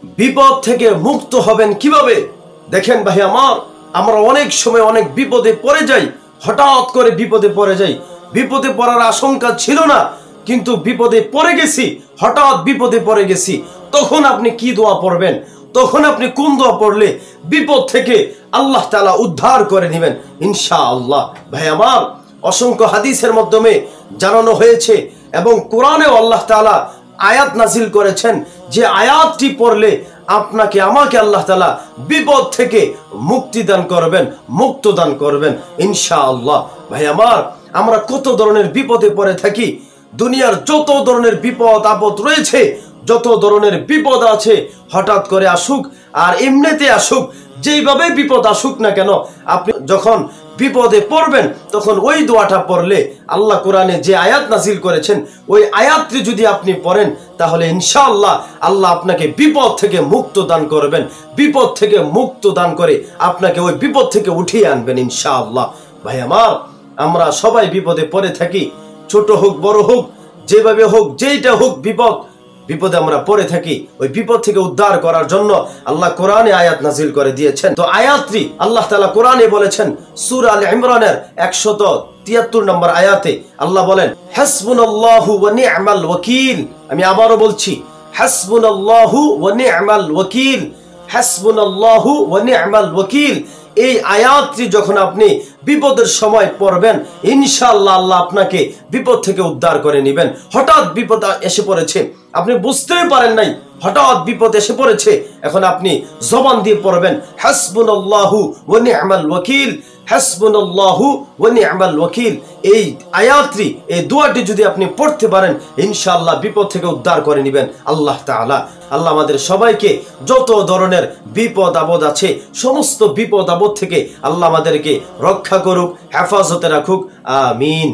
বিপদ থেকে মুক্ত হবেন কিভাবে? দেখেন ভাই আমার, আমরা অনেক সময় অনেক বিপদে পড়ে যাই, হঠাৎ করে বিপদে পড়ে যাই। বিপদে পড়ার আশঙ্কা ছিল না, কিন্তু বিপদে পড়ে গেছি, হঠাৎ বিপদে পড়ে গেছি। তখন আপনি কি দোয়া পড়বেন? তখন আপনি কোন দোয়া পড়লে বিপদ থেকে আল্লাহ তাআলা উদ্ধার করে নেবেন ইনশাআল্লাহ? ভাই আমার, অসংখ্য হাদিসের মাধ্যমে জানানো হয়েছে এবং কোরআনেও আল্লাহ তাআলা আয়াত নাজিল করেছেন, যে আয়াতটি পড়লে আপনাকে আমাকে আল্লাহ তাআলা বিপদ থেকে মুক্তি দান করবেন, মুক্ত দান করবেন ইনশাআল্লাহ। ভাই আমার, আমরা কত ধরনের বিপদে পড়ে থাকি। দুনিয়ার যত ধরনের বিপদ আপদ রয়েছে, যত ধরনের বিপদ আছে, হঠাৎ করে আসুক আর এমনিতে আসুক, যেইভাবে বিপদ আসুক না কেন, আপনি যখন বিপদে পড়বেন তখন ওই দোয়াটা পড়লে, আল্লাহ কোরআনে যে আয়াত নাজিল করেছেন ওই আয়াতটি যদি আপনি পড়েন, তাহলে ইনশাআল্লাহ আল্লাহ আপনাকে বিপদ থেকে মুক্ত দান করবেন, বিপদ থেকে মুক্ত দান করে আপনাকে ওই বিপদ থেকে উঠিয়ে আনবেন ইনশাআল্লাহ। ভাই আমার, আমরা সবাই বিপদে পড়ে থাকি, ছোট হোক বড় হোক, যেভাবে হোক, যেইটা হোক, বিপদে আমরা পড়ে থাকি। ওই বিপদ থেকে উদ্ধার করার জন্য আল্লাহ কোরআনে আয়াত নাজিল করে দিয়েছেন। তো আয়াতটি আল্লাহ তাআলা কোরআনে বলেছেন, সূরা আলে ইমরানের 173 নম্বর আয়াতে আল্লাহ বলেন, হাসবুনাল্লাহু ওয়া নি'মাল ওয়াকিল। আমি আবারও বলছি, হাসবুনাল্লাহু ওয়া নি'মাল ওয়াকিল, হাসবুনাল্লাহু ওয়া নি'মাল ওয়াকিল। এই আয়াতটি যখন আপনি বিপদের সময় পড়বেন, ইনশাআল্লাহ আল্লাহ আপনাকে বিপদ থেকে উদ্ধার করে নেবেন। হঠাৎ বিপদ এসে পড়েছে, আপনি বুঝতেই পারেন নাই, হঠাৎ বিপদ এসে পড়েছে, এখন আপনি জবান দিয়ে পড়বেন, হাসবুনাল্লাহু ওয়া নি'মাল ওয়াকিল, হাসবুনাল্লাহু ওয়া নি'মাল ওয়াকিল। এই আয়াতটি, এই দোয়াটি যদি আপনি পড়তে পারেন, ইনশাআল্লাহ বিপদ থেকে উদ্ধার করে নেবেন আল্লাহ তাআলা। আল্লাহ আমাদের সবাইকে যত ধরনের বিপদ আপদ আছে, সমস্ত বিপদ আপদ থেকে আল্লাহ আমাদেরকে রক্ষা করুক, হেফাজতে রাখুক। আমিন।